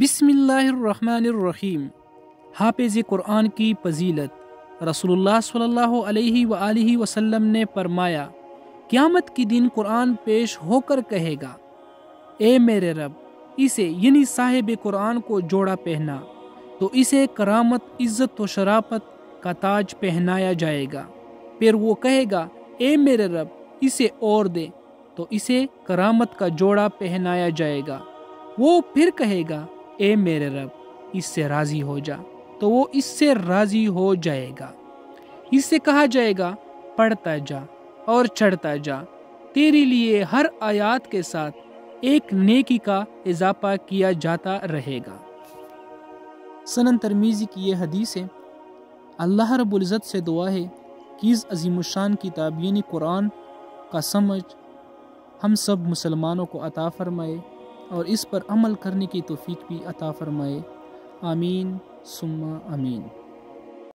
بسم اللہ الرحمن الرحیم۔ حافظ قرآن کی فضیلت۔ رسول اللہ صلی اللہ علیہ وآلہ وسلم نے فرمایا، قیامت کی دن قرآن پیش ہو کر کہے گا، اے میرے رب، اسے یعنی صاحب قرآن کو جوڑا پہنا، تو اسے کرامت، عزت و شرافت کا تاج پہنایا جائے گا۔ پھر وہ کہے گا، اے میرے رب، اسے اور دے، تو اسے کرامت کا جوڑا پہنایا جائے گا۔ وہ پھر کہے گا، اے میرے رب، اس سے راضی ہو جا، تو وہ اس سے راضی ہو جائے گا۔ اس سے کہا جائے گا، پڑھتا جا اور چڑھتا جا، تیرے لیے ہر آیات کے ساتھ ایک نیکی کا اضافہ کیا جاتا رہے گا۔ سنن ترمذی کی یہ حدیث ہے۔ اللہ رب العزت سے دعا ہے کہ اس عظیم الشان کتاب یعنی قرآن کا سمجھ ہم سب مسلمانوں کو عطا فرمائے اور اس پر عمل کرنے کی توفیق بھی عطا فرمائے۔ آمین ثم آمین۔